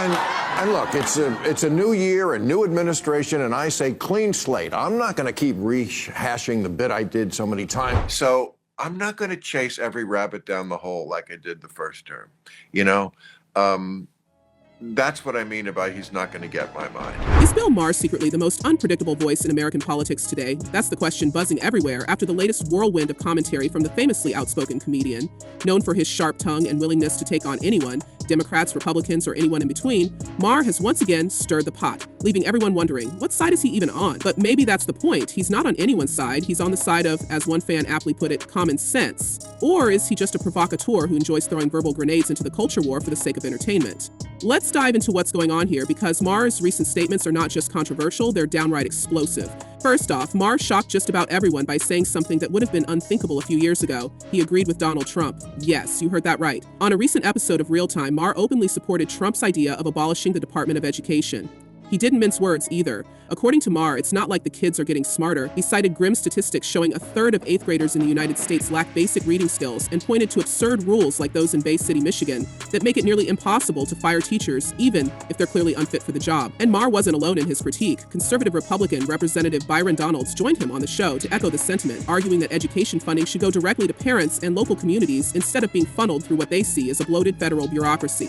And look, it's a new year, a new administration, and I say clean slate. I'm not going to keep rehashing the bit I did so many times. So I'm not going to chase every rabbit down the hole like I did the first term. You know, that's what I mean about he's not going to get my mind. Is Bill Maher secretly the most unpredictable voice in American politics today? That's the question buzzing everywhere after the latest whirlwind of commentary from the famously outspoken comedian. Known for his sharp tongue and willingness to take on anyone, Democrats, Republicans, or anyone in between, Maher has once again stirred the pot, leaving everyone wondering, what side is he even on? But maybe that's the point. He's not on anyone's side. He's on the side of, as one fan aptly put it, common sense. Or is he just a provocateur who enjoys throwing verbal grenades into the culture war for the sake of entertainment? Let's dive into what's going on here, because Maher's recent statements are not just controversial, they're downright explosive. First off, Maher shocked just about everyone by saying something that would have been unthinkable a few years ago. He agreed with Donald Trump. Yes, you heard that right. On a recent episode of Real Time, Maher openly supported Trump's idea of abolishing the Department of Education. He didn't mince words either. According to Maher, it's not like the kids are getting smarter. He cited grim statistics showing a third of 8th graders in the United States lack basic reading skills and pointed to absurd rules like those in Bay City, Michigan, that make it nearly impossible to fire teachers, even if they're clearly unfit for the job. And Maher wasn't alone in his critique. Conservative Republican Representative Byron Donalds joined him on the show to echo the sentiment, arguing that education funding should go directly to parents and local communities instead of being funneled through what they see as a bloated federal bureaucracy.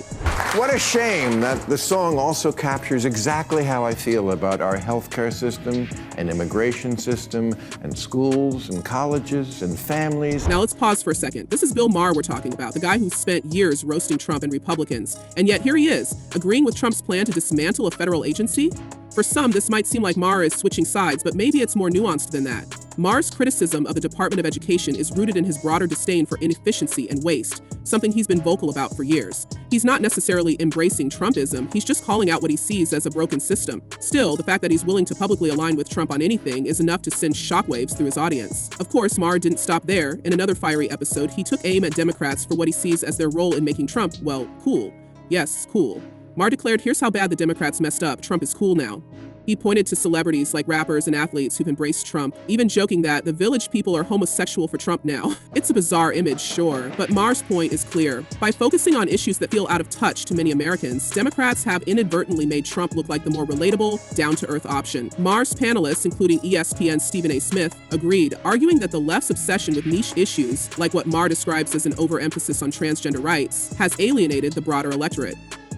What a shame that the song also captures exactly how I feel about our healthcare system and immigration system and schools and colleges and families. Now let's pause for a second. This is Bill Maher we're talking about, the guy who spent years roasting Trump and Republicans. And yet here he is, agreeing with Trump's plan to dismantle a federal agency? For some, this might seem like Maher is switching sides, but maybe it's more nuanced than that. Maher's criticism of the Department of Education is rooted in his broader disdain for inefficiency and waste, something he's been vocal about for years. He's not necessarily embracing Trumpism, he's just calling out what he sees as a broken system. Still, the fact that he's willing to publicly align with Trump on anything is enough to send shockwaves through his audience. Of course, Maher didn't stop there. In another fiery episode, he took aim at Democrats for what he sees as their role in making Trump, well, cool. Yes, cool. Maher declared, here's how bad the Democrats messed up. Trump is cool now. He pointed to celebrities like rappers and athletes who've embraced Trump, even joking that the village people are homosexual for Trump now. It's a bizarre image, sure, but Maher's point is clear. By focusing on issues that feel out of touch to many Americans, Democrats have inadvertently made Trump look like the more relatable, down-to-earth option. Maher's panelists, including ESPN's Stephen A. Smith, agreed, arguing that the left's obsession with niche issues, like what Maher describes as an overemphasis on transgender rights, has alienated the broader electorate.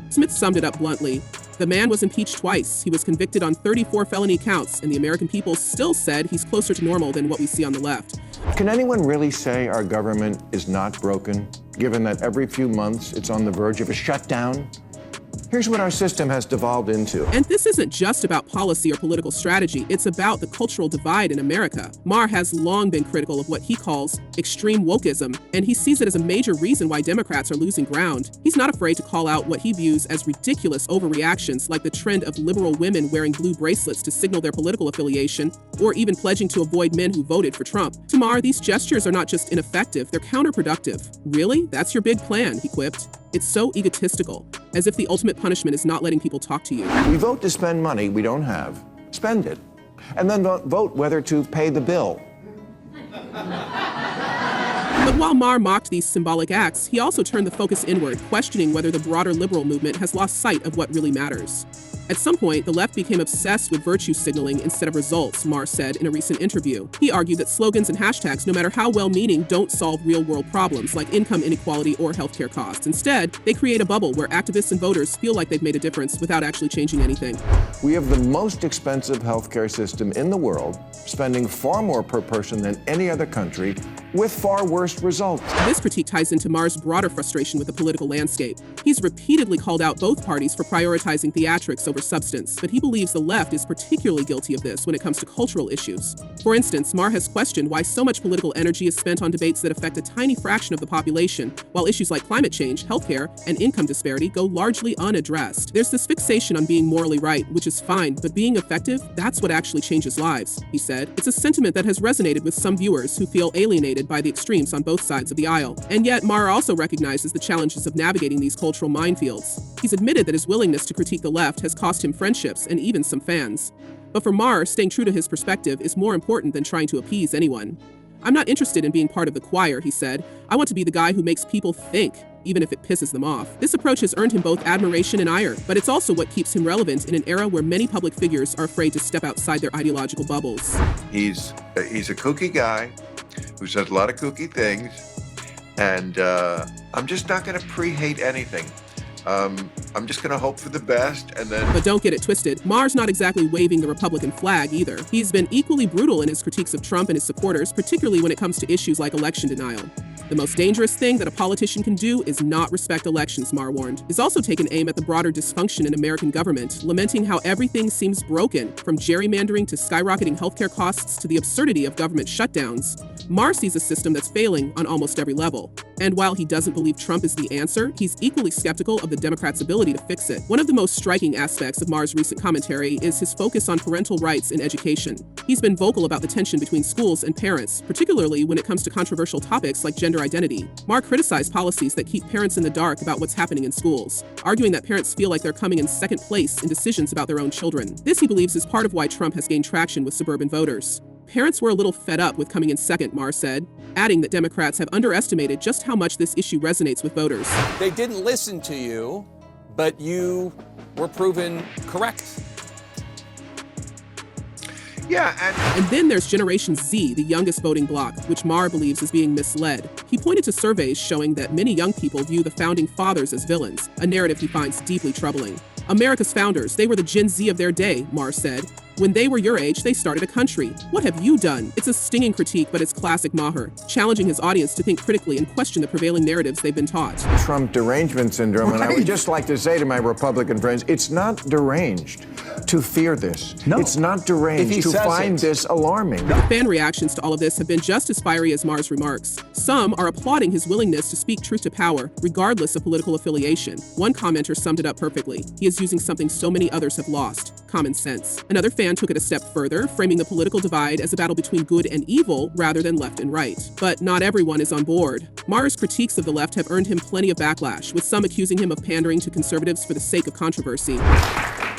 Smith summed it up bluntly. The man was impeached twice. He was convicted on 34 felony counts, and the American people still said he's closer to normal than what we see on the left. Can anyone really say our government is not broken, given that every few months it's on the verge of a shutdown? Here's what our system has devolved into. And this isn't just about policy or political strategy, it's about the cultural divide in America. Maher has long been critical of what he calls extreme wokeism, and he sees it as a major reason why Democrats are losing ground. He's not afraid to call out what he views as ridiculous overreactions, like the trend of liberal women wearing blue bracelets to signal their political affiliation, or even pledging to avoid men who voted for Trump. To Maher, these gestures are not just ineffective, they're counterproductive. Really? That's your big plan, he quipped. It's so egotistical, as if the ultimate punishment is not letting people talk to you. We vote to spend money we don't have, spend it, and then vote whether to pay the bill. But while Maher mocked these symbolic acts, he also turned the focus inward, questioning whether the broader liberal movement has lost sight of what really matters. At some point, the left became obsessed with virtue signaling instead of results, Maher said in a recent interview. He argued that slogans and hashtags, no matter how well-meaning, don't solve real-world problems like income inequality or healthcare costs. Instead, they create a bubble where activists and voters feel like they've made a difference without actually changing anything. We have the most expensive healthcare system in the world, spending far more per person than any other country, with far worse results. This critique ties into Maher's broader frustration with the political landscape. He's repeatedly called out both parties for prioritizing theatrics over substance, but he believes the left is particularly guilty of this when it comes to cultural issues. For instance, Maher has questioned why so much political energy is spent on debates that affect a tiny fraction of the population, while issues like climate change, healthcare, and income disparity go largely unaddressed. There's this fixation on being morally right, which is fine, but being effective, that's what actually changes lives, he said. It's a sentiment that has resonated with some viewers who feel alienated by the extremes on both sides of the aisle. And yet, Maher also recognizes the challenges of navigating these cultural minefields. He's admitted that his willingness to critique the left has cost him friendships and even some fans. But for Maher, staying true to his perspective is more important than trying to appease anyone. "I'm not interested in being part of the choir," he said. "I want to be the guy who makes people think, even if it pisses them off." This approach has earned him both admiration and ire, but it's also what keeps him relevant in an era where many public figures are afraid to step outside their ideological bubbles. He's a kooky guy who says a lot of kooky things, and I'm just not going to pre-hate anything. I'm just going to hope for the best, and then... But don't get it twisted. Maher's not exactly waving the Republican flag either. He's been equally brutal in his critiques of Trump and his supporters, particularly when it comes to issues like election denial. The most dangerous thing that a politician can do is not respect elections, Maher warned. He's also taken aim at the broader dysfunction in American government, lamenting how everything seems broken, from gerrymandering to skyrocketing healthcare costs to the absurdity of government shutdowns. Maher sees a system that's failing on almost every level. And while he doesn't believe Trump is the answer, he's equally skeptical of the Democrats' ability to fix it. One of the most striking aspects of Maher's recent commentary is his focus on parental rights in education. He's been vocal about the tension between schools and parents, particularly when it comes to controversial topics like gender identity. Maher criticized policies that keep parents in the dark about what's happening in schools, arguing that parents feel like they're coming in second place in decisions about their own children. This, he believes, is part of why Trump has gained traction with suburban voters. Parents were a little fed up with coming in second, Maher said, adding that Democrats have underestimated just how much this issue resonates with voters. They didn't listen to you, but you were proven correct. Yeah, and then there's Generation Z, the youngest voting bloc, which Maher believes is being misled. He pointed to surveys showing that many young people view the founding fathers as villains, a narrative he finds deeply troubling. America's founders, they were the Gen Z of their day, Maher said. When they were your age, they started a country. What have you done? It's a stinging critique, but it's classic Maher, challenging his audience to think critically and question the prevailing narratives they've been taught. Trump derangement syndrome, and I would just like to say to my Republican friends, it's not deranged to fear this. No. It's not deranged to find this alarming. Fan reactions to all of this have been just as fiery as Maher's remarks. Some are applauding his willingness to speak truth to power, regardless of political affiliation. One commenter summed it up perfectly. He is using something so many others have lost: common sense. Another fan took it a step further, framing the political divide as a battle between good and evil rather than left and right. But not everyone is on board. Maher's critiques of the left have earned him plenty of backlash, with some accusing him of pandering to conservatives for the sake of controversy.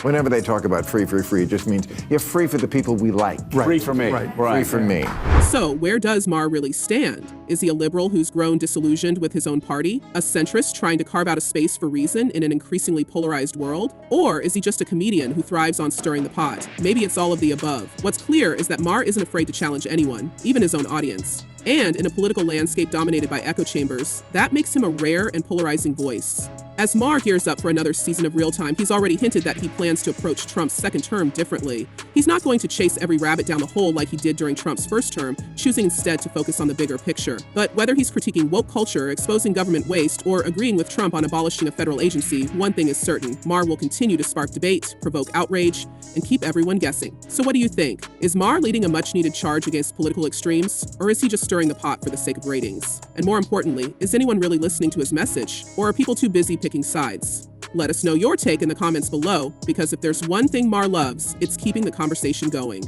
Whenever they talk about free, it just means you're free for the people we like. Right. Free for me. Right. Free for me. So, where does Maher really stand? Is he a liberal who's grown disillusioned with his own party? A centrist trying to carve out a space for reason in an increasingly polarized world? Or is he just a comedian who thrives on stirring the pot? Maybe it's all of the above. What's clear is that Maher isn't afraid to challenge anyone, even his own audience. And in a political landscape dominated by echo chambers, that makes him a rare and polarizing voice. As Maher gears up for another season of Real Time, he's already hinted that he plans to approach Trump's second term differently. He's not going to chase every rabbit down the hole like he did during Trump's first term, choosing instead to focus on the bigger picture. But whether he's critiquing woke culture, exposing government waste, or agreeing with Trump on abolishing a federal agency, one thing is certain: Maher will continue to spark debate, provoke outrage, and keep everyone guessing. So what do you think? Is Maher leading a much-needed charge against political extremes, or is he just stirring the pot for the sake of ratings? And more importantly, is anyone really listening to his message, or are people too busy picking sides? Let us know your take in the comments below, because if there's one thing Maher loves, it's keeping the conversation going.